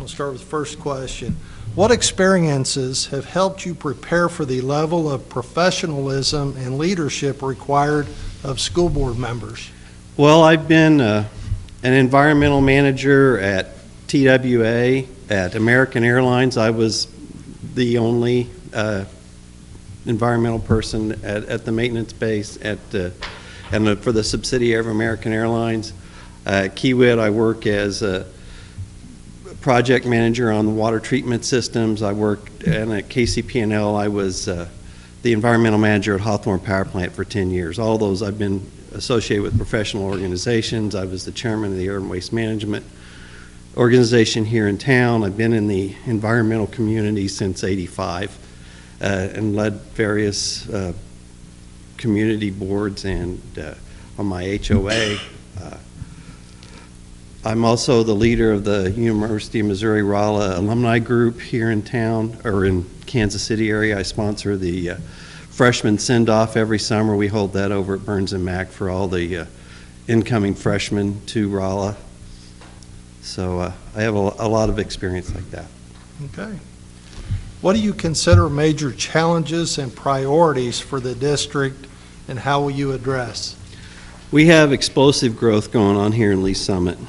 We'll start with the first question. What experiences have helped you prepare for the level of professionalism and leadership required of school board members? Well, I've been an environmental manager at TWA, at American Airlines. I was the only environmental person at the maintenance base and for the subsidiary of American Airlines. At Kiewit, I work as a project manager on the water treatment systems. I worked, and at KCP&L, I was the environmental manager at Hawthorne Power Plant for 10 years. All those I've been associated with professional organizations. I was the chairman of the Air and Waste Management organization here in town. I've been in the environmental community since '85 and led various community boards and on my HOA. I'm also the leader of the University of Missouri-Rolla alumni group here in town, or in Kansas City area. I sponsor the freshman send-off every summer. We hold that over at Burns and Mac for all the incoming freshmen to Rolla. So I have a lot of experience like that. Okay. What do you consider major challenges and priorities for the district, and how will you address? We have explosive growth going on here in Lee Summit.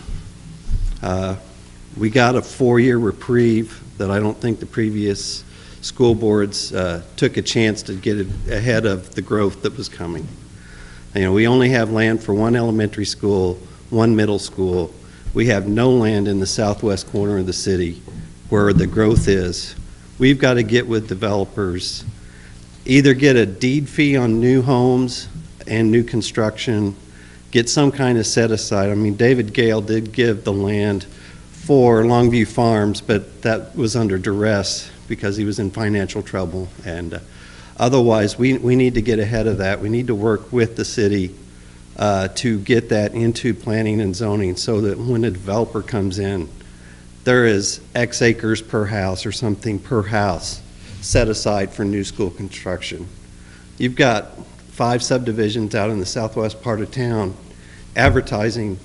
We got a 4-year reprieve that I don't think the previous school boards took a chance to get ahead of the growth that was coming. You know, we only have land for one elementary school, one middle school. We have no land in the southwest corner of the city where the growth is. We've got to get with developers, either get a deed fee on new homes and new construction, get some kind of set aside. I mean, David Gale did give the land for Longview Farms, but that was under duress because he was in financial trouble. And otherwise, we need to get ahead of that. We need to work with the city to get that into planning and zoning so that when a developer comes in, there is X acres per house or something per house set aside for new school construction. You've got 5 subdivisions out in the southwest part of town advertising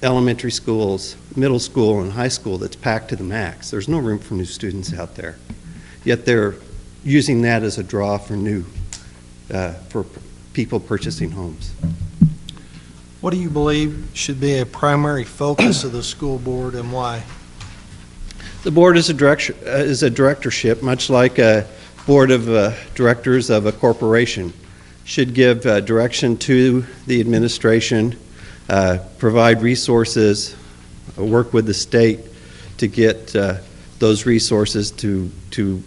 elementary schools, middle school, and high school that's packed to the max. There's no room for new students out there. Yet they're using that as a draw for for people purchasing homes. What do you believe should be a primary focus of the school board, and why? The board is a directorship, much like a board of directors of a corporation. Should give direction to the administration, provide resources, work with the state to get those resources to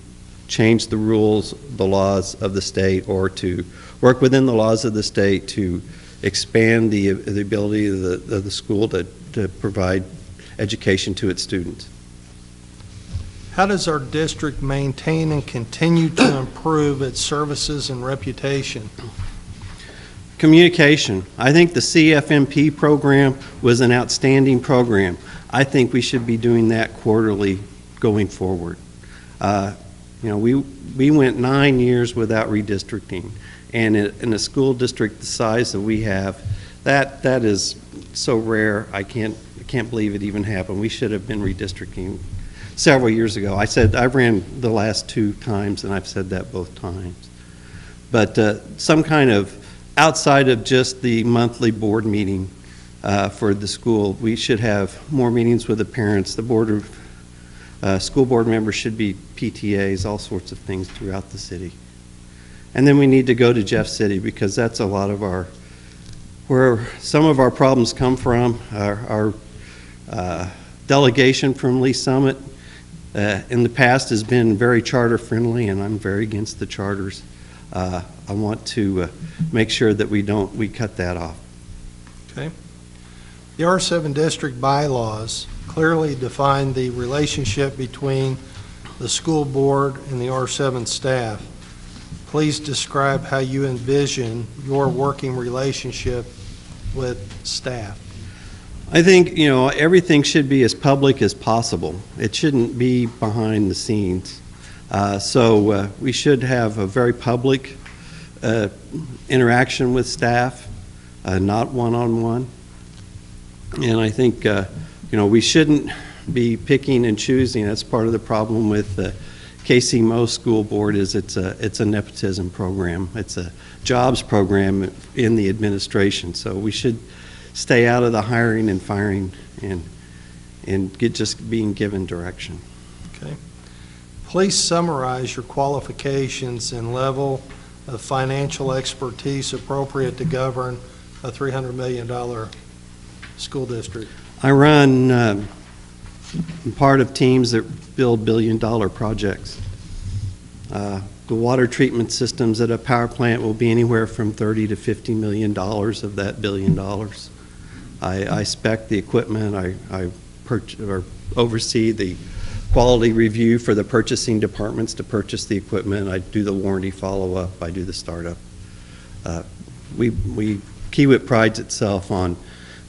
change the rules, the laws of the state, or to work within the laws of the state to expand the ability of the school to provide education to its students. How does our district maintain and continue to improve its services and reputation? Communication. I think the CFMP program was an outstanding program. I think we should be doing that quarterly going forward. You know, we went 9 years without redistricting, and in a school district the size that we have, that is so rare. I can't believe it even happened. We should have been redistricting several years ago. I said I ran the last 2 times, and I've said that both times. But some kind of outside of just the monthly board meeting for the school, we should have more meetings with the parents. The board of school board members should be PTAs, all sorts of things throughout the city. And then we need to go to Jeff City, because that's a lot of where some of our problems come from. Our delegation from Lee Summit in the past has been very charter friendly, and I'm very against the charters. I want to make sure that we cut that off. Okay. The R7 district bylaws clearly define the relationship between the school board and the R7 staff. Please describe how you envision your working relationship with staff. I think, you know, everything should be as public as possible. It shouldn't be behind the scenes. So we should have a very public interaction with staff, not one-on-one. And I think, you know, we shouldn't be picking and choosing. That's part of the problem with the KC Mo School Board is it's a nepotism program. It's a jobs program in the administration. So we should stay out of the hiring and firing and get just being given direction. Okay. Please summarize your qualifications and level of financial expertise appropriate to govern a $300 million school district. I run part of teams that build billion-dollar projects. The water treatment systems at a power plant will be anywhere from $30 to $50 million of that $1 billion. I spec the equipment. I oversee the quality review for the purchasing departments to purchase the equipment. I do the warranty follow-up. I do the startup. Kiewit prides itself on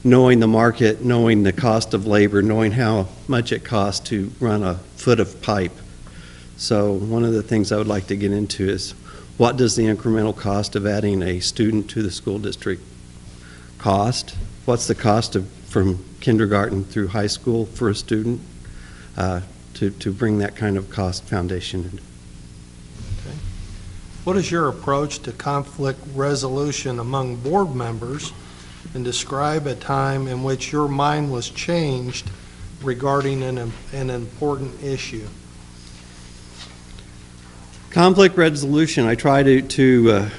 knowing the market, knowing the cost of labor, knowing how much it costs to run a foot of pipe. So one of the things I would like to get into is what does the incremental cost of adding a student to the school district cost? What's the cost from kindergarten through high school for a student to bring that kind of cost foundation in? Okay. What is your approach to conflict resolution among board members, and describe a time in which your mind was changed regarding an important issue? Conflict resolution, I try to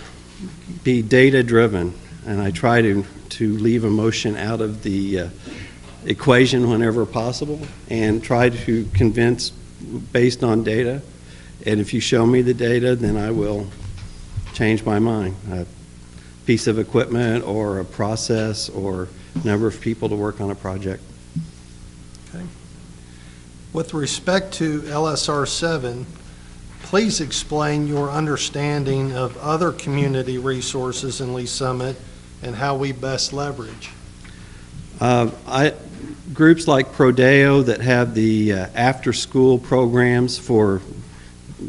be data-driven, and I try to leave emotion out of the equation whenever possible, and try to convince based on data. And if you show me the data, then I will change my mind. A piece of equipment or a process or number of people to work on a project. Okay. With respect to LSR-7, please explain your understanding of other community resources in Lee Summit and how we best leverage. Groups like Prodeo that have the after-school programs for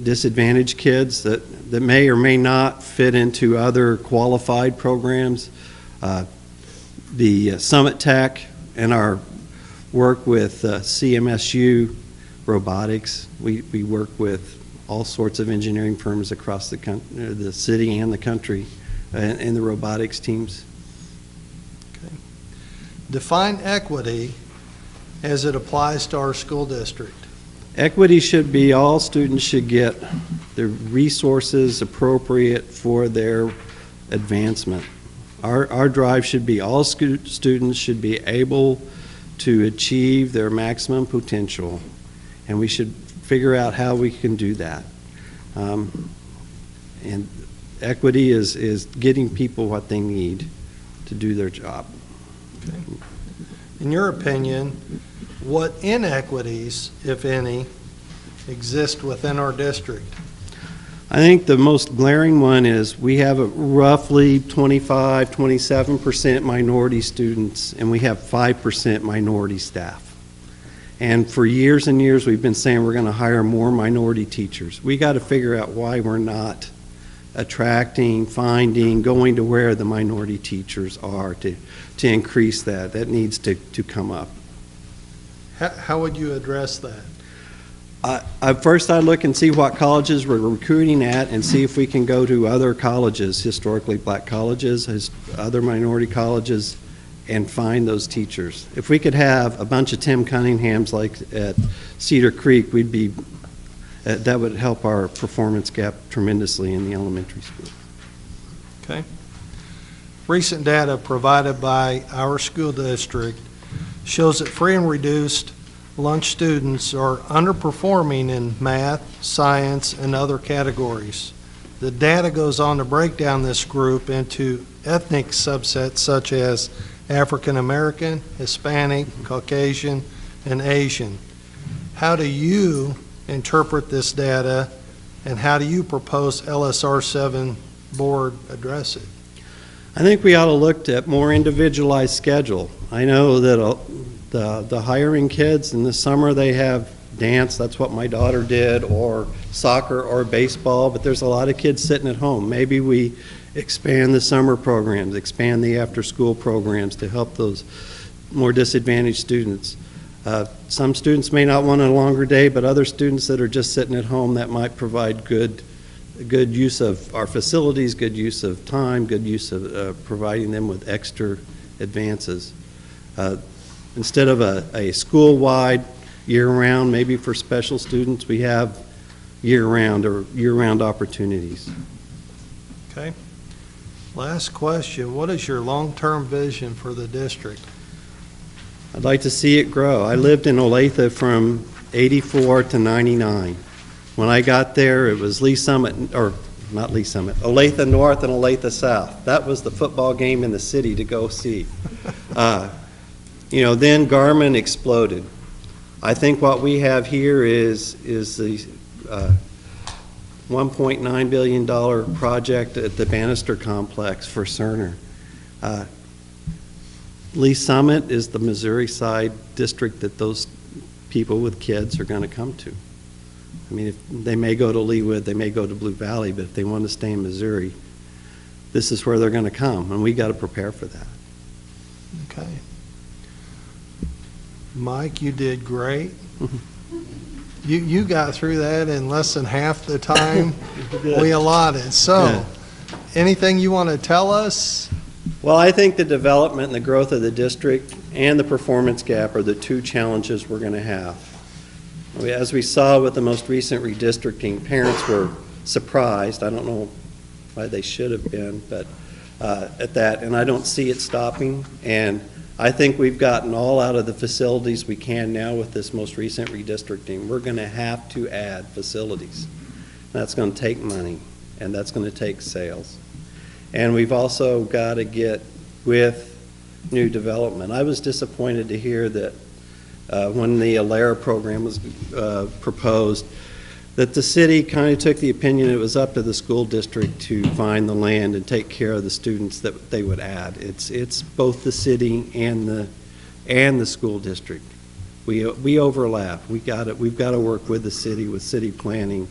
disadvantaged kids that may or may not fit into other qualified programs. The Summit Tech and our work with CMSU Robotics. We work with all sorts of engineering firms across the city and the country and the robotics teams. Okay. Define equity as it applies to our school district. Equity should be all students should get the resources appropriate for their advancement. Our drive should be all students should be able to achieve their maximum potential, and we should figure out how we can do that. And equity is getting people what they need to do their job. Okay. In your opinion, what inequities, if any, exist within our district? I think the most glaring one is we have a roughly 27% minority students, and we have 5% minority staff. And for years and years, we've been saying we're going to hire more minority teachers. We got to figure out why we're not attracting, finding, going to where the minority teachers are to increase that. That needs to come up. How would you address that? First, I'd look and see what colleges we're recruiting at and see if we can go to other colleges, historically black colleges, other minority colleges, and find those teachers. If we could have a bunch of Tim Cunninghams like at Cedar Creek, we'd be, that would help our performance gap tremendously in the elementary school. Okay. Recent data provided by our school district shows that free and reduced lunch students are underperforming in math, science, and other categories. The data goes on to break down this group into ethnic subsets such as African American, Hispanic, Caucasian, and Asian. How do you interpret this data, and how do you propose LSR-7 board address it? I think we ought to look at more individualized schedule. I know that the hiring kids in the summer, they have dance, that's what my daughter did, or soccer or baseball, but there's a lot of kids sitting at home. Maybe we expand the summer programs, expand the after-school programs to help those more disadvantaged students. Some students may not want a longer day, but other students that are just sitting at home, that might provide good use of our facilities, good use of time, good use of providing them with extra advances. Instead of a school-wide, year-round, maybe for special students, we have year-round opportunities. Okay. Last question. What is your long-term vision for the district? I'd like to see it grow. I lived in Olathe from '84 to '99. When I got there, it was Lee Summit, or not Lee Summit, Olathe North and Olathe South. That was the football game in the city to go see. Then Garmin exploded. I think what we have here is the $1.9 billion project at the Bannister Complex for Cerner. Lee Summit is the Missouri side district that those people with kids are going to come to. I mean, if they may go to Leawood, they may go to Blue Valley, but if they want to stay in Missouri, this is where they're going to come, and we got to prepare for that. Okay. Mike, you did great. You got through that in less than half the time we allotted. So, anything you want to tell us? Well, I think the development and the growth of the district and the performance gap are the two challenges we're going to have. As we saw with the most recent redistricting, parents were surprised. I don't know why they should have been, but at that, and I don't see it stopping. And I think we've gotten all out of the facilities we can now with this most recent redistricting. We're going to have to add facilities. That's going to take money, and that's going to take sales. And we've also got to get with new development. I was disappointed to hear that when the LSR program was proposed, that the city kind of took the opinion it was up to the school district to find the land and take care of the students that they would add. It's both the city and the school district. We overlap. We've got to work with the city, with city planning.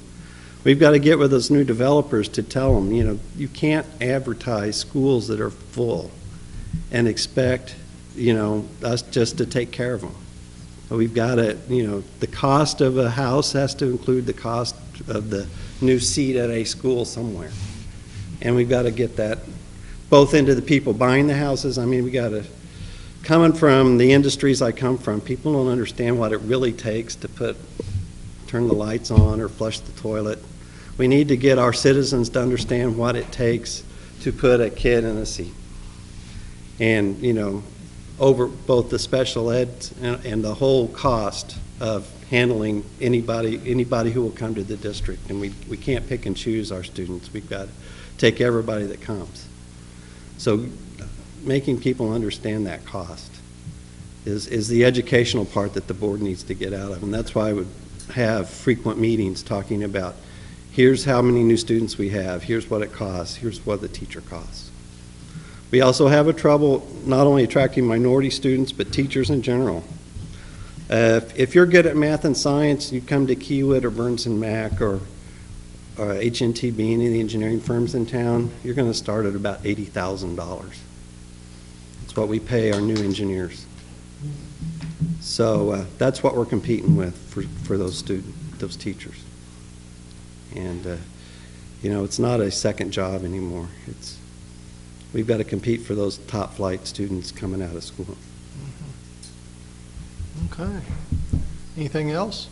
We've got to get with those new developers to tell them, you can't advertise schools that are full and expect, us just to take care of them. We've got to, the cost of a house has to include the cost of the new seat at a school somewhere. And we've got to get that both into the people buying the houses. I mean, we got to, coming from the industries I come from, people don't understand what it really takes to turn the lights on or flush the toilet. We need to get our citizens to understand what it takes to put a kid in a seat. And, over both the special ed and the whole cost of handling anybody who will come to the district. And we can't pick and choose our students. We've got to take everybody that comes. So making people understand that cost is the educational part that the board needs to get out of. And that's why I would have frequent meetings talking about, here's how many new students we have, here's what it costs, here's what the teacher costs. We also have a trouble not only attracting minority students, but teachers in general. If you're good at math and science, you come to Keywood or Burns and Mac or HNTB, any of the engineering firms in town, you're going to start at about $80,000. That's what we pay our new engineers. So that's what we're competing with for those teachers. And it's not a second job anymore. We've got to compete for those top flight students coming out of school. Okay. Anything else?